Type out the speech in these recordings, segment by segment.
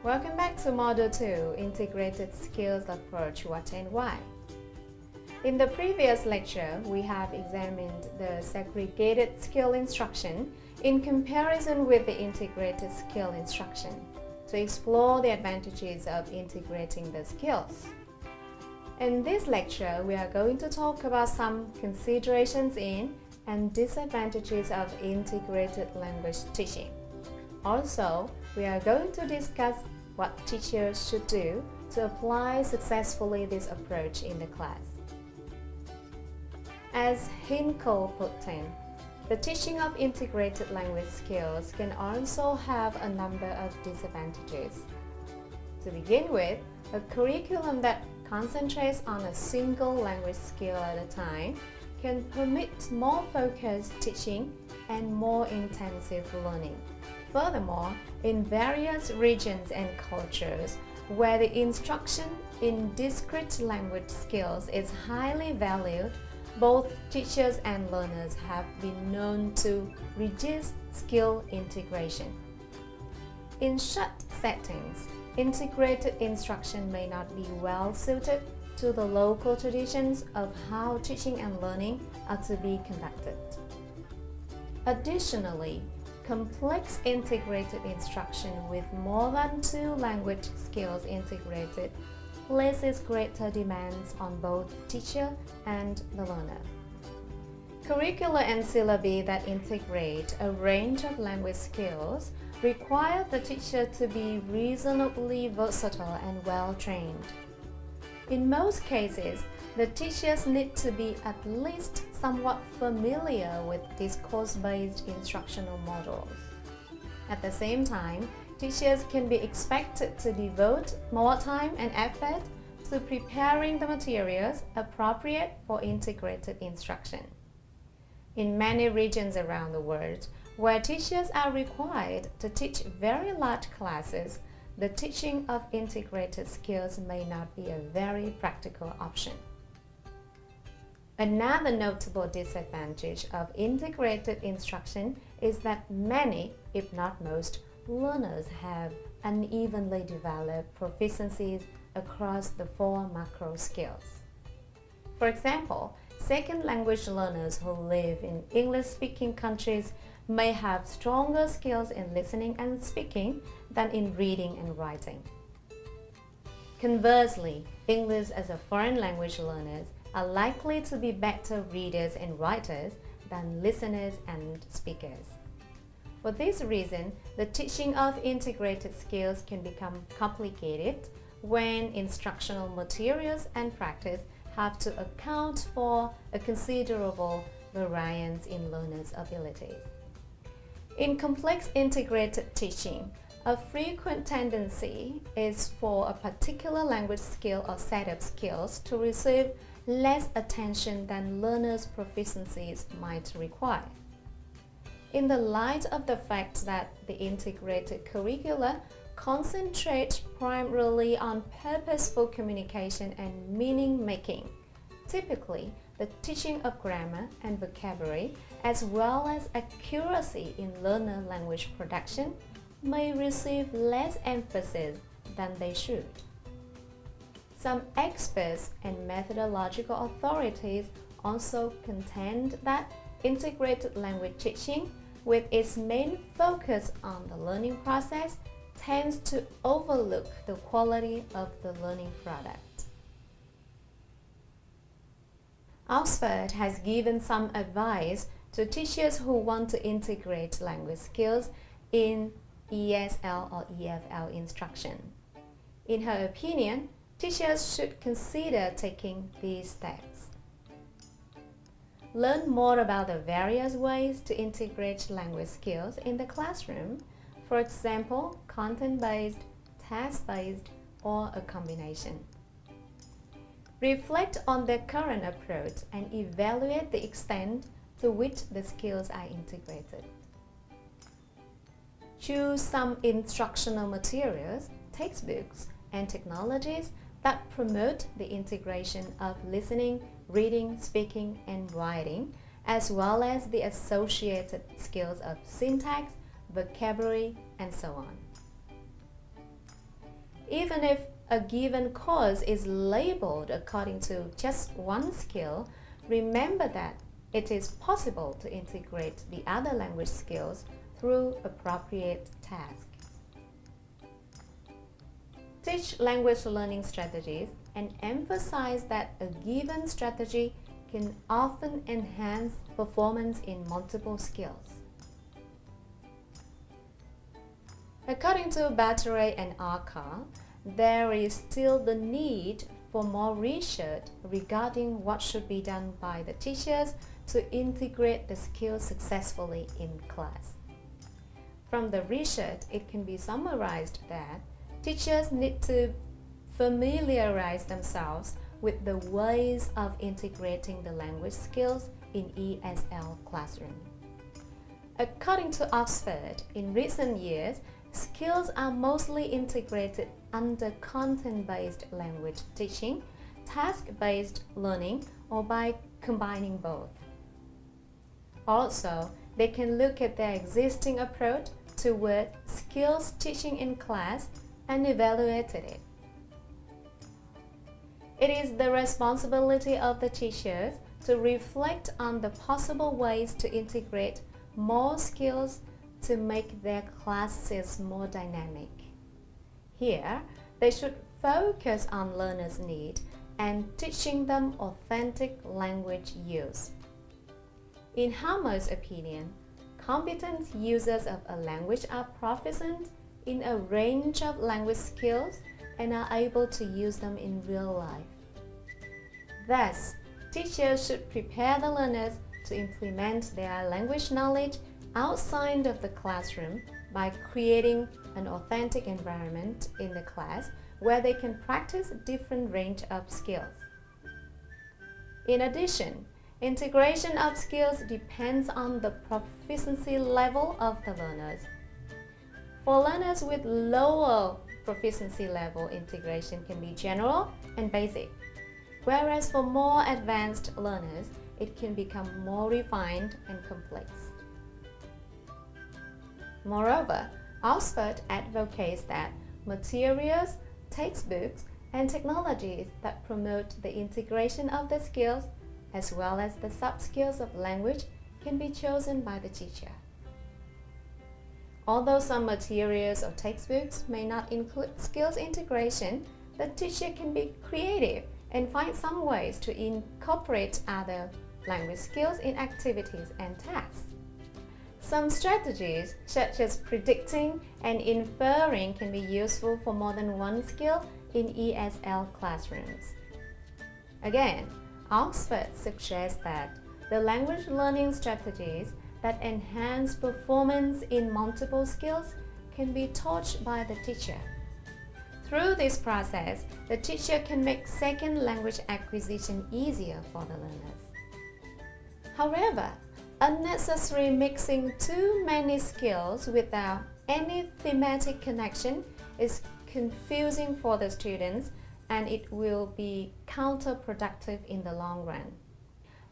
Welcome back to Module 2, Integrated Skills Approach, What and Why. In the previous lecture, we have examined the segregated skill instruction in comparison with the integrated skill instruction to explore the advantages of integrating the skills. In this lecture, we are going to talk about some considerations in and disadvantages of integrated language teaching. Also, we are going to discuss what teachers should do to apply successfully this approach in the class. As Hinkle put in, the teaching of integrated language skills can also have a number of disadvantages. To begin with, a curriculum that concentrates on a single language skill at a time can permit more focused teaching and more intensive learning. Furthermore, in various regions and cultures where the instruction in discrete language skills is highly valued, both teachers and learners have been known to resist skill integration. In such settings, integrated instruction may not be well suited to the local traditions of how teaching and learning are to be conducted. Additionally, complex integrated instruction with more than two language skills integrated places greater demands on both teacher and the learner. Curricula and syllabi that integrate a range of language skills require the teacher to be reasonably versatile and well-trained. In most cases, the teachers need to be at least somewhat familiar with discourse-based instructional models. At the same time, teachers can be expected to devote more time and effort to preparing the materials appropriate for integrated instruction. In many regions around the world, where teachers are required to teach very large classes, the teaching of integrated skills may not be a very practical option. Another notable disadvantage of integrated instruction is that many, if not most, learners have unevenly developed proficiencies across the four macro skills. For example, second language learners who live in English-speaking countries may have stronger skills in listening and speaking than in reading and writing. Conversely, English as a foreign language learners are likely to be better readers and writers than listeners and speakers. For this reason, the teaching of integrated skills can become complicated when instructional materials and practice have to account for a considerable variance in learners' abilities. In complex integrated teaching, a frequent tendency is for a particular language skill or set of skills to receive less attention than learners' proficiencies might require. In the light of the fact that the integrated curricula concentrate primarily on purposeful communication and meaning-making, typically the teaching of grammar and vocabulary as well as accuracy in learner language production may receive less emphasis than they should. Some experts and methodological authorities also contend that integrated language teaching, with its main focus on the learning process, tends to overlook the quality of the learning product. Oxford has given some advice to teachers who want to integrate language skills in ESL or EFL instruction. In her opinion, teachers should consider taking these steps. Learn more about the various ways to integrate language skills in the classroom, for example, content-based, task-based, or a combination. Reflect on their current approach and evaluate the extent to which the skills are integrated. Choose some instructional materials, textbooks, and technologies that promote the integration of listening, reading, speaking, and writing, as well as the associated skills of syntax, vocabulary, and so on. Even if a given course is labeled according to just one skill, remember that it is possible to integrate the other language skills through appropriate tasks. Teach language learning strategies and emphasize that a given strategy can often enhance performance in multiple skills. According to V03 and Arca, there is still the need for more research regarding what should be done by the teachers to integrate the skills successfully in class. From the research, it can be summarized that teachers need to familiarize themselves with the ways of integrating the language skills in ESL classroom. According to Oxford, in recent years, skills are mostly integrated under content-based language teaching, task-based learning, or by combining both. Also, they can look at their existing approach toward skills teaching in class and evaluated it. It is the responsibility of the teachers to reflect on the possible ways to integrate more skills to make their classes more dynamic. Here, they should focus on learners' need and teaching them authentic language use. In Hammer's opinion, competent users of a language are proficient in a range of language skills and are able to use them in real life. Thus, teachers should prepare the learners to implement their language knowledge outside of the classroom by creating an authentic environment in the class where they can practice a different range of skills. In addition, integration of skills depends on the proficiency level of the learners. For learners with lower proficiency level, integration can be general and basic, whereas for more advanced learners, it can become more refined and complex. Moreover, Oxford advocates that materials, textbooks, and technologies that promote the integration of the skills as well as the sub-skills of language can be chosen by the teacher. Although some materials or textbooks may not include skills integration, the teacher can be creative and find some ways to incorporate other language skills in activities and tasks. Some strategies, such as predicting and inferring, can be useful for more than one skill in ESL classrooms. Again, Oxford suggests that the language learning strategies that enhance performance in multiple skills can be taught by the teacher. Through this process, the teacher can make second language acquisition easier for the learners. However, unnecessary mixing too many skills without any thematic connection is confusing for the students, and it will be counterproductive in the long run.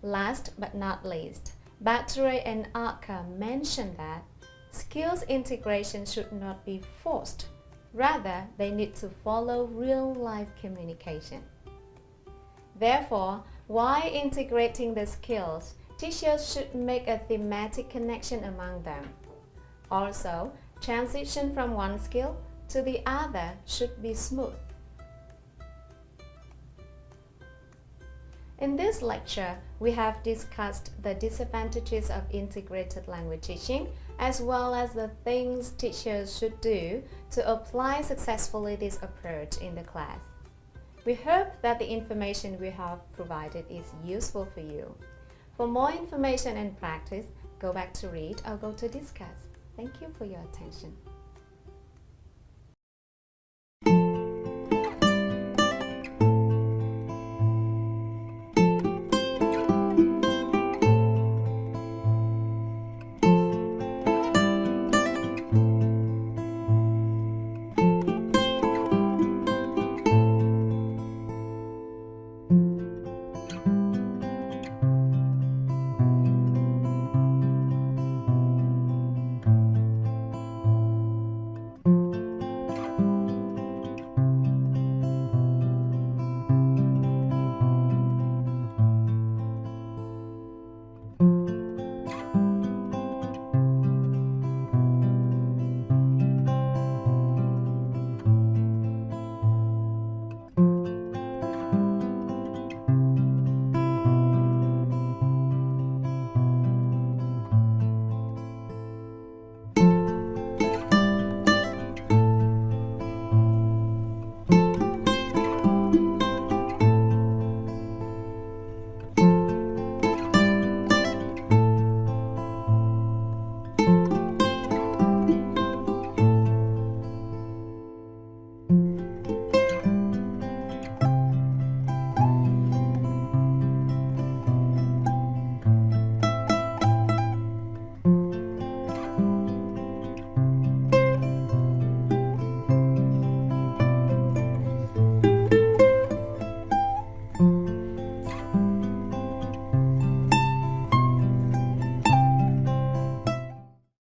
Last but not least, V03 and Arca mentioned that skills integration should not be forced. Rather, they need to follow real-life communication. Therefore, while integrating the skills, teachers should make a thematic connection among them. Also, transition from one skill to the other should be smooth. In this lecture, we have discussed the disadvantages of integrated language teaching, as well as the things teachers should do to apply successfully this approach in the class. We hope that the information we have provided is useful for you. For more information and practice, go back to read or go to discuss. Thank you for your attention.